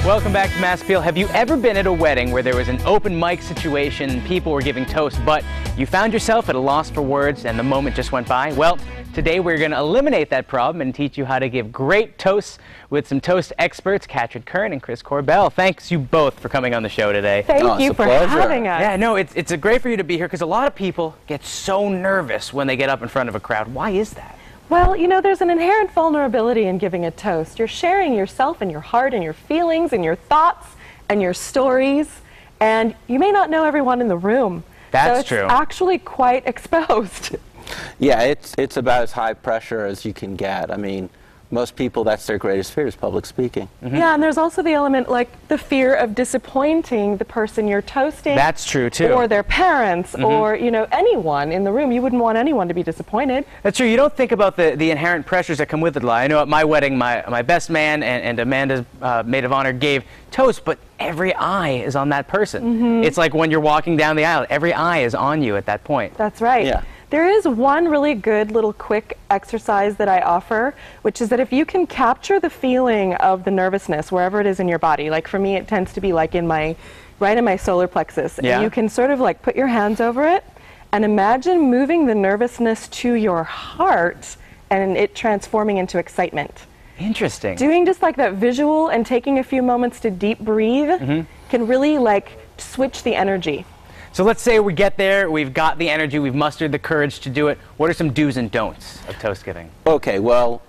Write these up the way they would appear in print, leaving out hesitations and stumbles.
Welcome back to Mass Appeal. Have you ever been at a wedding where there was an open mic situation and people were giving toasts, but you found yourself at a loss for words and the moment just went by? Well, today we're going to eliminate that problem and teach you how to give great toasts with some toast experts, Katrin, Kern, and Korbel. Thanks you both for coming on the show today. Thank you for having us. Yeah, no, it's great for you to be here because a lot of people get so nervous when they get up in front of a crowd. Why is that? Well, you know, there's an inherent vulnerability in giving a toast. You're sharing yourself and your heart and your feelings and your thoughts and your stories, and you may not know everyone in the room. That's true. So it's actually quite exposed. Yeah, it's about as high pressure as you can get. I mean, most people, that's their greatest fear, is public speaking. Mm-hmm. Yeah, and there's also the element, like, the fear of disappointing the person you're toasting. That's true, too. Or their parents, or, you know, anyone in the room. You wouldn't want anyone to be disappointed. That's true. You don't think about the inherent pressures that come with it. I know at my wedding, my best man and Amanda's maid of honor gave toast, but every eye is on that person. It's like when you're walking down the aisle, every eye is on you at that point. That's right. Yeah. There is one really good little quick exercise that I offer, which is that if you can capture the feeling of the nervousness wherever it is in your body, like for me it tends to be like right in my solar plexus, yeah. And you can sort of like put your hands over it and imagine moving the nervousness to your heart and it transforming into excitement. Interesting. Doing just like that visual and taking a few moments to deep breathe can really like switch the energy. So let's say we get there, we've got the energy, we've mustered the courage to do it. What are some do's and don'ts of toast giving? Okay, well,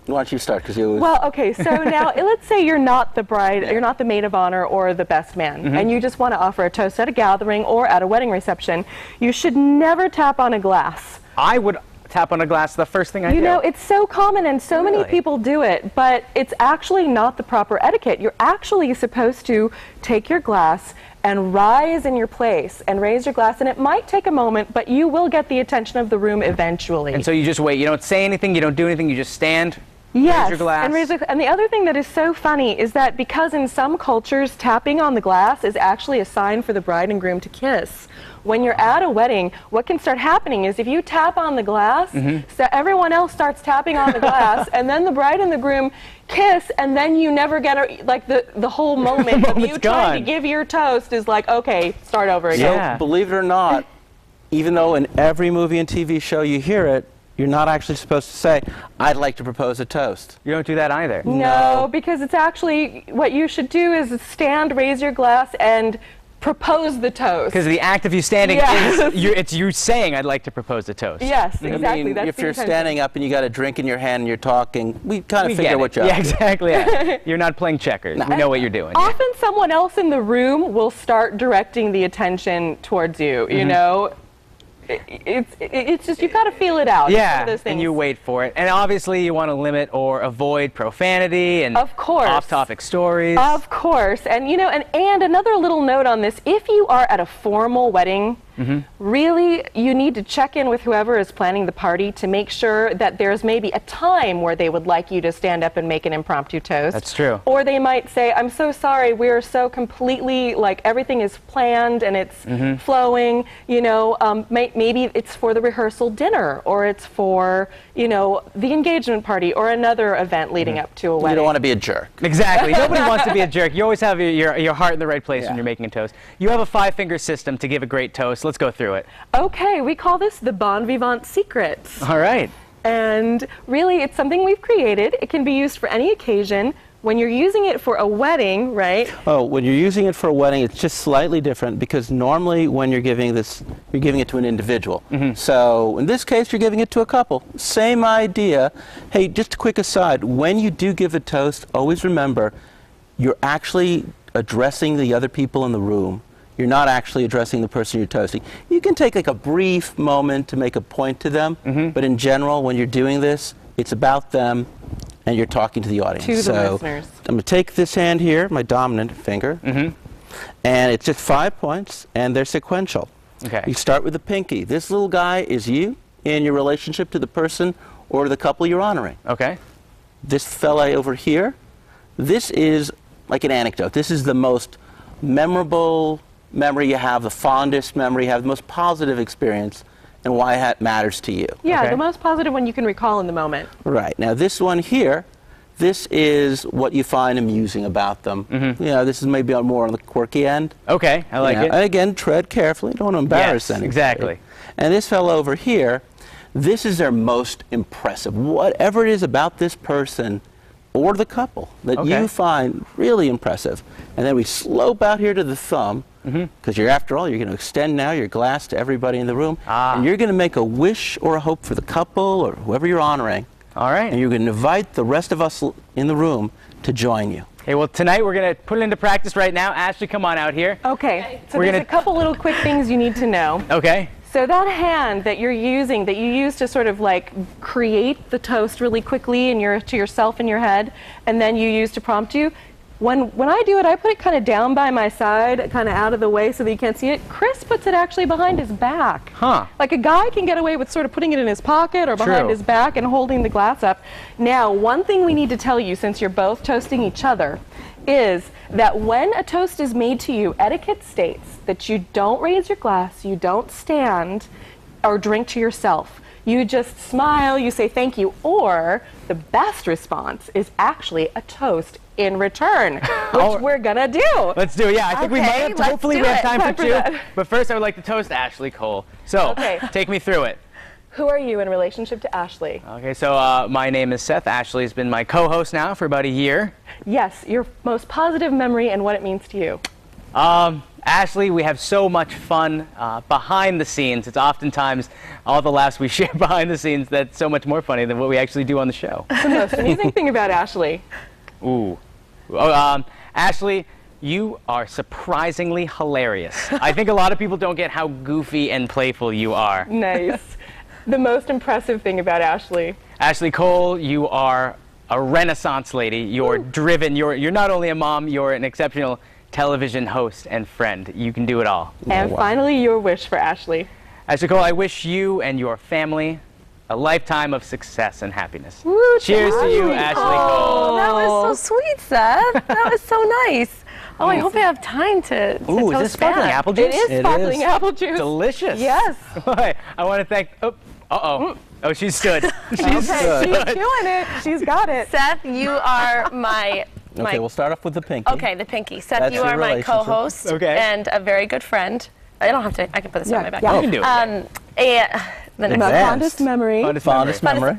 why don't you start? Because you. Well, okay, so now let's say you're not the bride, you're not the maid of honor or the best man, and you just want to offer a toast at a gathering or at a wedding reception. You should never tap on a glass. I would tap on a glass the first thing I do. You know, it's so common and so many people do it, but it's actually not the proper etiquette. You're actually supposed to take your glass and rise in your place and raise your glass, and it might take a moment, but you will get the attention of the room eventually. And so you just wait. You don't say anything, you don't do anything, you just stand, raise your glass. And the other thing that is so funny is that because in some cultures tapping on the glass is actually a sign for the bride and groom to kiss. When you're at a wedding, what can start happening is if you tap on the glass, so everyone else starts tapping on the glass, and then the bride and the groom kiss, and then you never get like the whole moment of you trying to give your toast is like, okay, start over again. So, believe it or not, even though in every movie and TV show you hear it, you're not actually supposed to say, I'd like to propose a toast. You don't do that either. No, because it's actually, what you should do is stand, raise your glass, and propose the toast. Because the act of you standing is it's you saying, I'd like to propose a toast. Yes, exactly. I mean, that's if you're standing up and you got a drink in your hand and you're talking, we kind of figure what you're Yeah, exactly. Yeah. You're not playing checkers. We know what you're doing. Often someone else in the room will start directing the attention towards you, you know? It's just, you've got to feel it out. Yeah, and you wait for it. And obviously you want to limit or avoid profanity and off-topic stories. Of course. And, you know, and another little note on this, if you are at a formal wedding, really, you need to check in with whoever is planning the party to make sure that there's maybe a time where they would like you to stand up and make an impromptu toast. That's true. Or they might say, I'm so sorry, we're so completely, like, everything is planned and it's flowing, you know, maybe it's for the rehearsal dinner, or it's for, you know, the engagement party, or another event leading up to a wedding. You don't want to be a jerk. Exactly. Nobody wants to be a jerk. You always have your heart in the right place when you're making a toast. You have a 5-finger system to give a great toast. Let's go through it. Okay, we call this the bon vivant secret. All right. And really, it's something we've created. It can be used for any occasion. When you're using it for a wedding, right? Oh, when you're using it for a wedding, it's just slightly different because normally when you're giving this, you're giving it to an individual. So in this case, you're giving it to a couple. Same idea. Hey, just a quick aside, when you do give a toast, always remember, you're actually addressing the other people in the room. You're not actually addressing the person you're toasting. You can take like a brief moment to make a point to them, but in general, when you're doing this, it's about them, and you're talking to the audience. To the listeners. I'm going to take this hand here, my dominant finger, and it's just 5 points, and they're sequential. Okay. You start with the pinky. This little guy is you in your relationship to the person or the couple you're honoring. Okay. This fella over here, this is like an anecdote. This is the most memorable memory you have, the fondest memory you have, the most positive experience, and why it matters to you. Yeah, the most positive one you can recall in the moment. Right. Now this one here, this is what you find amusing about them. You know, this is maybe more on the quirky end. Okay, I like it. And again, tread carefully. Don't want to embarrass anybody. Exactly. And this fellow over here, this is their most impressive. Whatever it is about this person or the couple that you find really impressive. And then we slope out here to the thumb, because after all, you're going to extend now your glass to everybody in the room. And you're going to make a wish or a hope for the couple or whoever you're honoring. All right. And you're going to invite the rest of us in the room to join you. Okay, well, tonight we're going to put it into practice right now. Ashley, come on out here. Okay, so there's a couple little quick things you need to know. Okay. So that hand that you're using, that you use to sort of like create the toast really quickly to yourself in your head, and then you use to prompt you, when I do it, I put it kind of down by my side, kind of out of the way so that you can't see it. Chris puts it actually behind his back. Huh. Like a guy can get away with sort of putting it in his pocket or behind his back and holding the glass up. Now, one thing we need to tell you, since you're both toasting each other, is that when a toast is made to you, etiquette states that you don't raise your glass, you don't stand or drink to yourself. You just smile, you say thank you, or the best response is actually a toast in return, which we're gonna do. Let's do it. Yeah, I think we might have, hopefully we have time for two. But first I would like to toast Ashley Cole. So, take me through it. Who are you in relationship to Ashley? Okay, so my name is Seth. Ashley's been my co-host now for about a year. Yes, your most positive memory and what it means to you. Ashley, we have so much fun behind the scenes. It's oftentimes all the laughs we share behind the scenes that's so much more funny than what we actually do on the show. The most amusing thing about Ashley? Ooh. Ashley, you are surprisingly hilarious. I think a lot of people don't get how goofy and playful you are. Nice. The most impressive thing about Ashley? Ashley Cole, you are a Renaissance lady. You're driven. You're not only a mom, you're an exceptional television host and friend. You can do it all. And finally, your wish for Ashley. Ashley Cole, I wish you and your family a lifetime of success and happiness. Woo, cheers to you, Ashley Cole. That was so sweet, Seth. That was so nice. Oh, I hope I have time to Ooh, toast is this sparkling back. apple juice? It is sparkling apple juice. Delicious. Yes. I want to thank... Oh, she stood. She stood. She's doing it. She's got it. Seth, you are my... Okay, we'll start off with the pinky. Okay, the pinky. Seth, That's you your are my relationship. co-host and a very good friend. I don't have to... I can put this on my back. Yeah. You can do it. My fondest memory. Fondest memory.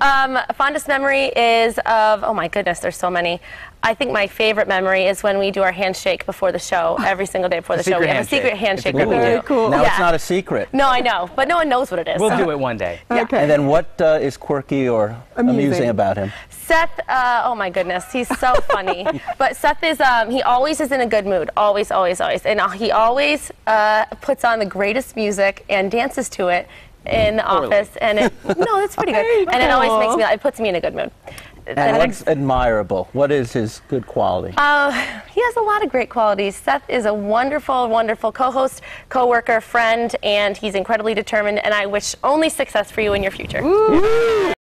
Fondest memory is of, oh my goodness, there's so many. I think my favorite memory is when we do our handshake before the show, every single day before the show. We have a secret handshake that we do. Very cool. Now it's not a secret. No, I know, but no one knows what it is. We'll do it one day. Okay. And then what is quirky or amusing about him? Seth, oh my goodness, he's so funny. But Seth is, he always is in a good mood, always, always, always. And he always puts on the greatest music and dances to it in the office. And no, it's pretty good. And it always it puts me in a good mood. And what's admirable? What is his good quality? He has a lot of great qualities. Seth is a wonderful, wonderful co-host, co-worker, friend, and he's incredibly determined, and I wish only success for you in your future. Ooh.